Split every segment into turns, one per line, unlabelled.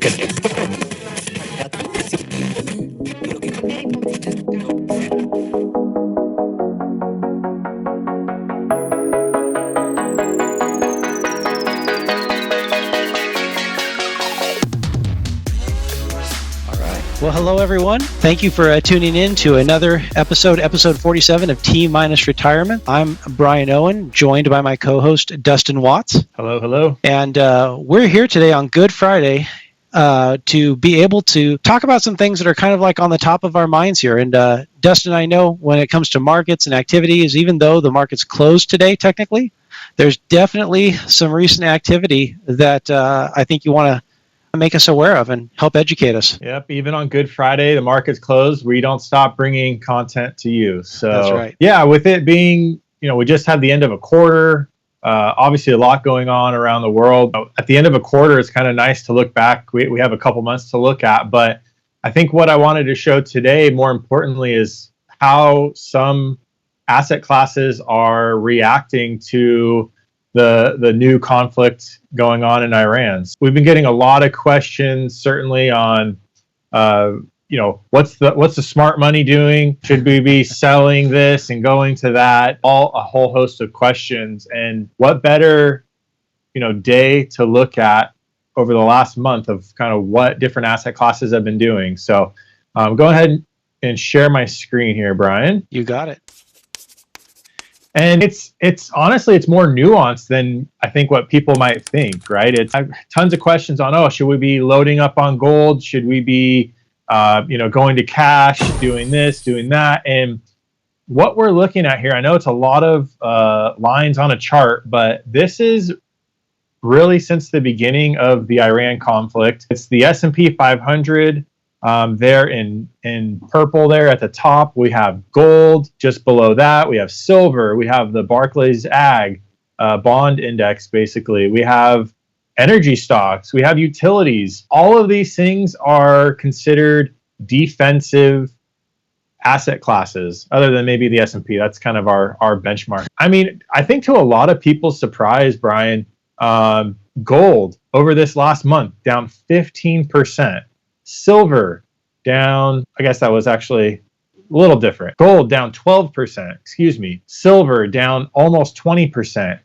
Well, hello, everyone. Thank you for tuning in to another episode 47 of T-Retirement. I'm Brian Owen, joined by my co-host, Dustin Watts.
Hello, hello.
And we're here today on Good Friday to be able to talk about some things that are kind of like on the top of our minds here. And Dustin, I know when it comes to markets and activities, even though the market's closed today, technically, there's definitely some recent activity that I think you want to make us aware of and help educate us.
Yep. Even on Good Friday, the market's closed. We don't stop bringing content to you. So
that's right.
Yeah, with it being, we just had the end of a quarter. Obviously, a lot going on around the world. At the end of a quarter, it's kind of nice to look back. We have a couple months to look at. But I think what I wanted to show today, more importantly, is how some asset classes are reacting to the new conflict going on in Iran. We've been getting a lot of questions, certainly on, what's the smart money doing? Should we be selling this and going to that? A whole host of questions. And what better, day to look at over the last month of kind of what different asset classes have been doing. So go ahead and share my screen here, Brian.
You got it.
And it's honestly, it's more nuanced than I think what people might think, right? I have tons of questions on, should we be loading up on gold? Should we be, going to cash, doing this, doing that? And what we're looking at here, I know it's a lot of lines on a chart, but this is really since the beginning of the Iran conflict. It's the S&P 500. There in purple there at the top, we have gold. Just below that, we have silver. We have the Barclays Ag bond index, basically. We have energy stocks. We have utilities. All of these things are considered defensive asset classes, other than maybe the S&P. That's kind of our benchmark. I mean, I think to a lot of people's surprise, Brian, gold over this last month down 15%. Silver down, I guess that was actually a little different. Gold down 12%, Silver down almost 20%.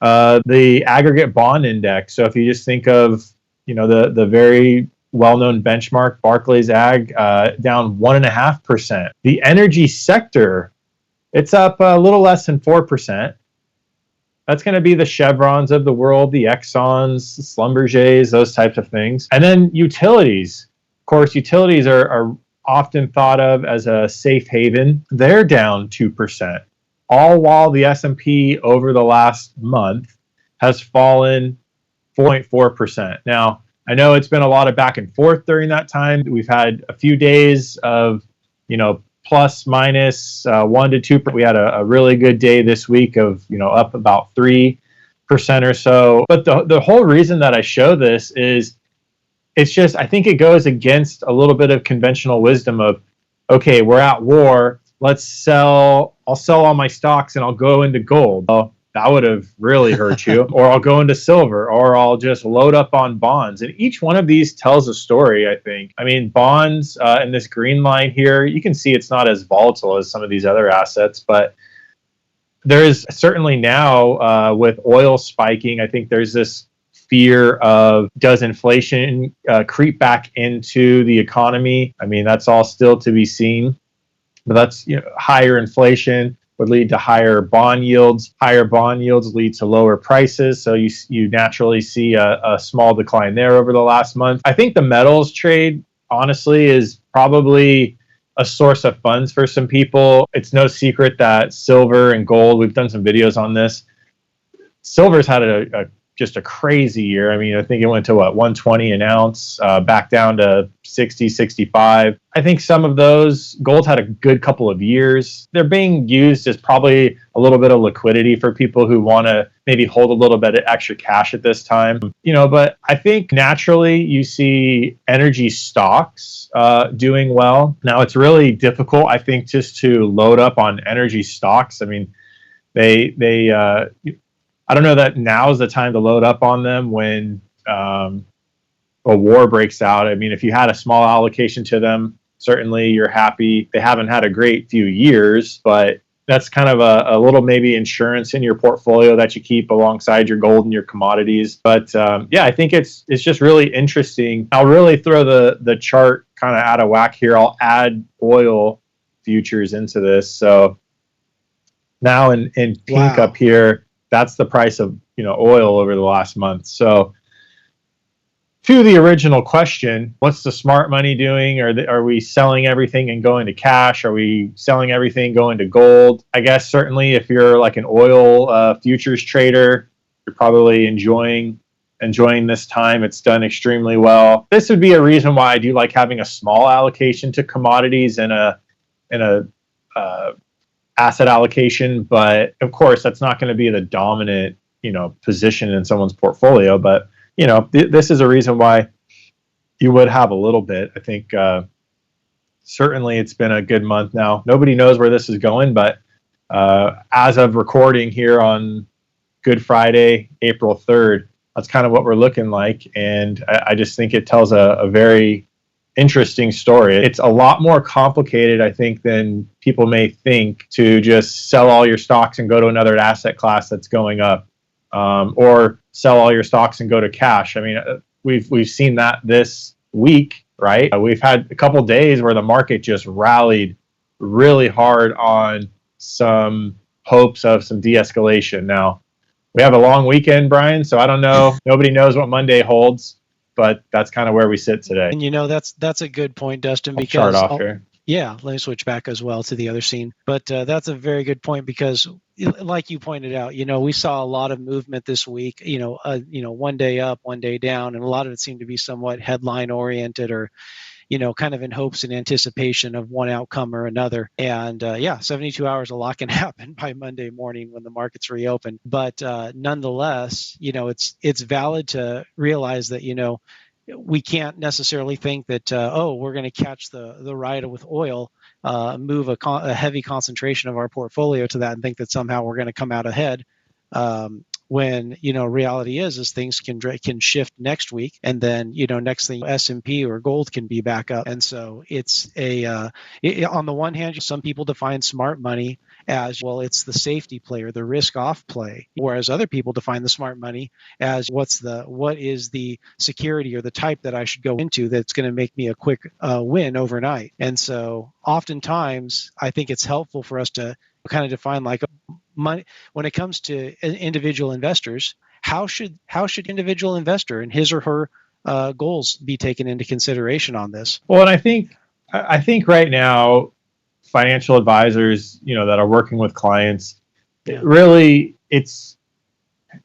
The aggregate bond index. So if you just think of, the very well-known benchmark, Barclays Ag, down 1.5%. The energy sector, it's up a little less than 4%. That's going to be the Chevrons of the world, the Exxons, the Schlumbergers, those types of things. And then utilities. Of course, utilities are often thought of as a safe haven. They're down 2%, all while the S&P over the last month has fallen 4.4%. Now, I know it's been a lot of back and forth during that time. We've had a few days of, plus minus 1 to 2%. We had a really good day this week of, up about 3% or so. But the whole reason that I show this is, it's just, I think it goes against a little bit of conventional wisdom of, okay, we're at war. I'll sell all my stocks and I'll go into gold. Well, that would have really hurt you. Or I'll go into silver, or I'll just load up on bonds. And each one of these tells a story, I think. I mean, bonds in this green line here, you can see it's not as volatile as some of these other assets, but there is certainly now with oil spiking, I think there's this fear of, does inflation creep back into the economy? I mean, that's all still to be seen. But that's, higher inflation would lead to higher bond yields. Higher bond yields lead to lower prices. So you naturally see a small decline there over the last month. I think the metals trade, honestly, is probably a source of funds for some people. It's no secret that silver and gold, we've done some videos on this. Silver's had just a crazy year. I mean, I think it went to 120 an ounce, back down to 60, 65. I think some of those, gold had a good couple of years. They're being used as probably a little bit of liquidity for people who want to maybe hold a little bit of extra cash at this time. But I think naturally you see energy stocks doing well. Now it's really difficult, I think, just to load up on energy stocks. I mean, I don't know that now is the time to load up on them when a war breaks out, I mean, if you had a small allocation to them, certainly you're happy. They haven't had a great few years, but that's kind of a little maybe insurance in your portfolio that you keep alongside your gold and your commodities. But yeah, I think it's just really interesting. I'll really throw the chart kind of out of whack here. I'll add oil futures into this. So now in pink up here, that's the price of oil over the last month. So to the original question, what's the smart money doing? Are we selling everything and going to cash? Are we selling everything going to gold? I guess certainly if you're like an oil futures trader, you're probably enjoying this time. It's done extremely well. This would be a reason why I do like having a small allocation to commodities and a asset allocation. But of course, that's not going to be the dominant position in someone's portfolio. But this is a reason why you would have a little bit. I think certainly it's been a good month now. Nobody knows where this is going, but as of recording here on Good Friday, April 3rd, that's kind of what we're looking like. And I just think it tells a very interesting story. It's a lot more complicated, I think, than people may think to just sell all your stocks and go to another asset class that's going up. Or sell all your stocks and go to cash. I mean, we've seen that this week, right? We've had a couple days where the market just rallied really hard on some hopes of some de-escalation. Now, we have a long weekend, Brian, so I don't know. Nobody knows what Monday holds, but that's kind of where we sit today.
And that's a good point, Dustin, because
chart off here.
Yeah, let me switch back as well to the other scene. But that's a very good point because, like you pointed out, we saw a lot of movement this week. One day up, one day down, and a lot of it seemed to be somewhat headline oriented or, kind of in hopes and anticipation of one outcome or another. And 72 hours, a lot can happen by Monday morning when the markets reopen. But nonetheless, it's valid to realize that we can't necessarily think that we're going to catch the ride with oil, move a heavy concentration of our portfolio to that, and think that somehow we're going to come out ahead. When reality is things can shift next week, and then next thing S&P or gold can be back up. And so it's on the one hand, some people define smart money as, well, it's the safety play or the risk off play, whereas other people define the smart money as what is the security or the type that I should go into that's going to make me a quick win overnight. And so oftentimes I think it's helpful for us to kind of define like money when it comes to individual investors. How should individual investor and his or her goals be taken into consideration on this?
Well, and I think right now, financial advisors, that are working with clients, really, it's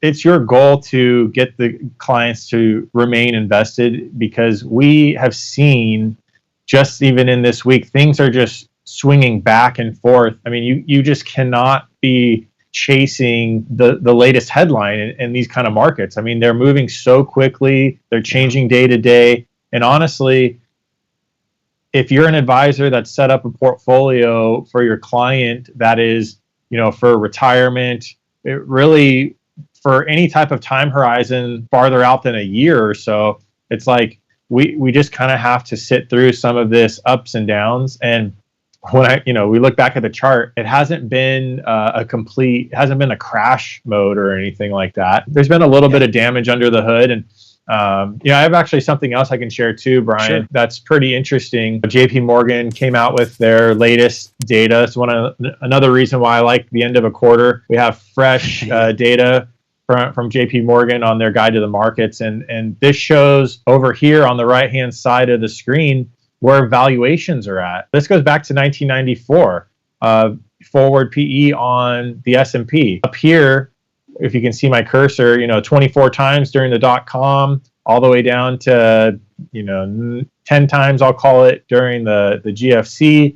your goal to get the clients to remain invested, because we have seen just even in this week, things are just swinging back and forth. I mean, you just cannot be chasing the latest headline in these kind of markets. I mean, they're moving so quickly, they're changing day to day. And honestly, if you're an advisor that's set up a portfolio for your client that is, for retirement, it really, for any type of time horizon farther out than a year or so, it's like we just kind of have to sit through some of this ups and downs. And when we look back at the chart, it hasn't been it hasn't been a crash mode or anything like that. There's been a little bit of damage under the hood. And I have actually something else I can share too, Brian. Sure. That's pretty interesting. JP Morgan came out with their latest data. It's another reason why I like the end of a quarter. We have fresh data from JP Morgan on their guide to the markets. And this shows over here on the right-hand side of the screen where valuations are at. This goes back to 1994, forward PE on the S&P. Up here, if you can see my cursor, 24 times during the .com, all the way down to 10 times, I'll call it, during the GFC.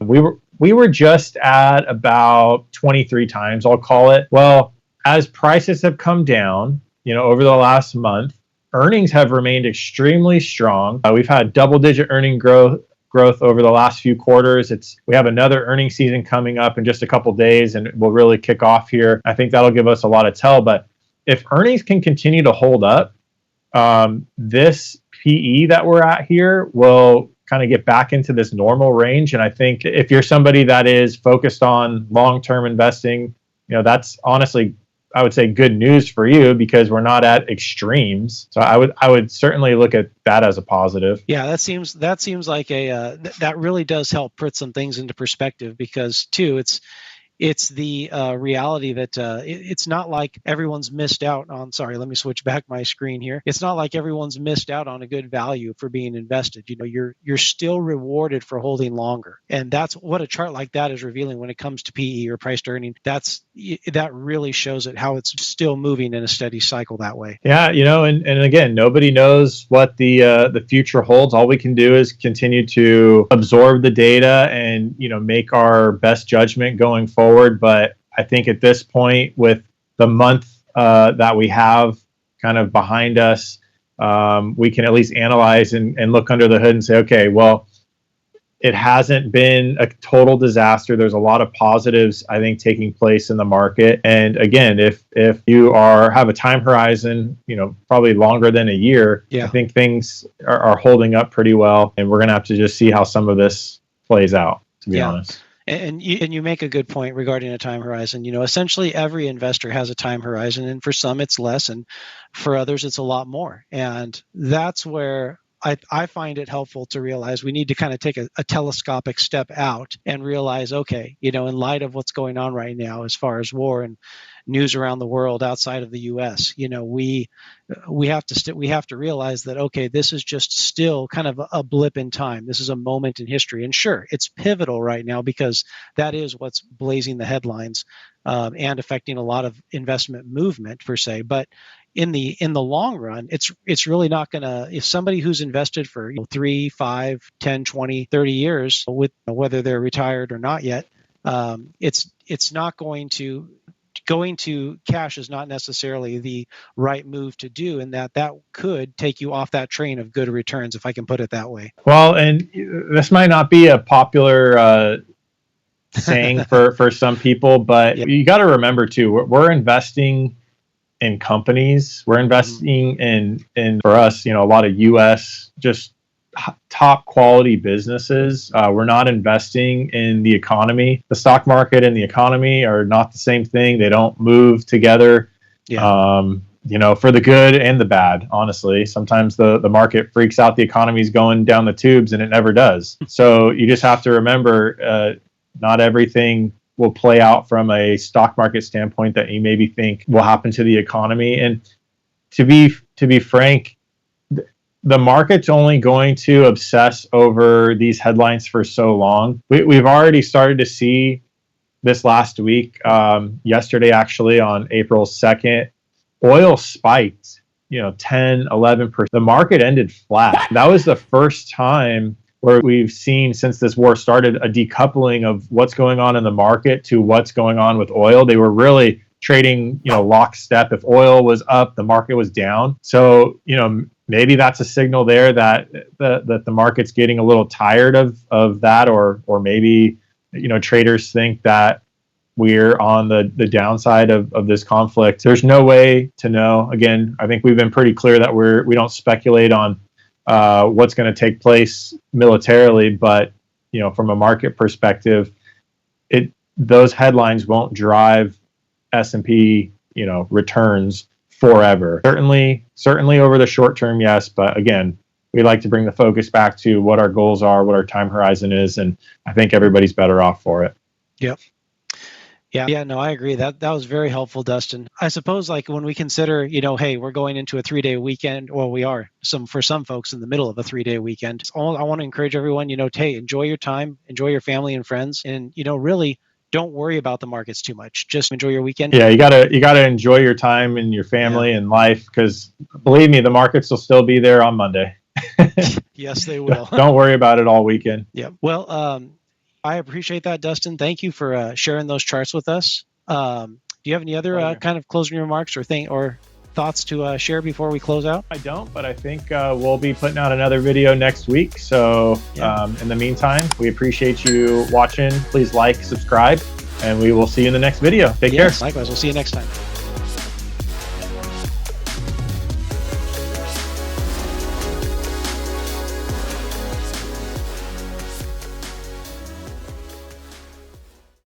We were just at about 23 times, I'll call it. Well, as prices have come down, over the last month, earnings have remained extremely strong. We've had double-digit earning growth over the last few quarters. We have another earnings season coming up in just a couple days, and we'll really kick off here. I think that'll give us a lot of tell. But if earnings can continue to hold up, this PE that we're at here will kind of get back into this normal range. And I think if you're somebody that is focused on long-term investing, that's honestly, I would say, good news for you, because we're not at extremes. So I would certainly look at that as a positive.
Yeah, that seems like that really does help put some things into perspective, because too, it's the reality that it's not like everyone's missed out on. Sorry, let me switch back my screen here. It's not like everyone's missed out on a good value for being invested. You're still rewarded for holding longer, and that's what a chart like that is revealing when it comes to PE or price to earning. That really shows it, how it's still moving in a steady cycle that way.
Yeah, and again, nobody knows what the future holds. All we can do is continue to absorb the data and make our best judgment going forward. But I think at this point, with the month that we have kind of behind us, we can at least analyze and look under the hood and say, okay, well, it hasn't been a total disaster. There's a lot of positives, I think, taking place in the market. And again, if you have a time horizon, probably longer than a year, I think things are holding up pretty well. And we're going to have to just see how some of this plays out, to be honest.
And you make a good point regarding a time horizon. Essentially every investor has a time horizon, and for some it's less, and for others it's a lot more. And that's where I find it helpful to realize we need to kind of take a telescopic step out and realize, okay, in light of what's going on right now as far as war and news around the world outside of the U.S., we have to realize that, okay, this is just still kind of a blip in time. This is a moment in history, and sure, it's pivotal right now because that is what's blazing the headlines and affecting a lot of investment movement per se. But in the long run, it's really not going to, if somebody who's invested for 3, 5, 10, 20, 30 years, with whether they're retired or not yet, it's not going to cash is not necessarily the right move to do, and that could take you off that train of good returns, if I can put it that way.
Well, and this might not be a popular saying for some people, but you got to remember too, we're investing in companies. We're investing in for us, a lot of U.S. just top quality businesses. We're not investing in the economy. The stock market and the economy are not the same thing. They don't move together. For the good and the bad, honestly. Sometimes the market freaks out the economy's going down the tubes, and it never does. So you just have to remember, not everything will play out from a stock market standpoint that you maybe think will happen to the economy. And to be frank, the market's only going to obsess over these headlines for so long. We've already started to see this last week, yesterday actually, on April 2nd, oil spiked, 10, 11%. The market ended flat. That was the first time where we've seen, since this war started, a decoupling of what's going on in the market to what's going on with oil. They were really trading, lockstep. If oil was up, the market was down. So, maybe that's a signal there that the market's getting a little tired of that, or maybe, traders think that we're on the downside of this conflict. There's no way to know. Again, I think we've been pretty clear that we don't speculate on what's going to take place militarily, but from a market perspective, those headlines won't drive S&P returns forever. Certainly over the short term, yes, but again, we like to bring the focus back to what our goals are, what our time horizon is, and I think everybody's better off for it.
Yep. Yeah, no, I agree. That was very helpful, Dustin. I suppose, like, when we consider, hey, we're going into a 3-day weekend, well, we are for some folks in the middle of a 3-day weekend. I want to encourage everyone, hey, enjoy your time, enjoy your family and friends, and, really don't worry about the markets too much. Just enjoy your weekend.
Yeah, you gotta enjoy your time and your family and life, because believe me, the markets will still be there on Monday.
Yes, they will.
Don't worry about it all weekend.
Yeah. Well, I appreciate that, Dustin. Thank you for sharing those charts with us. Do you have any other kind of closing remarks or thoughts to share before we close out?
I don't, but I think we'll be putting out another video next week. So in the meantime, we appreciate you watching. Please like, subscribe, and we will see you in the next video. Take care.
Likewise, we'll see you next time.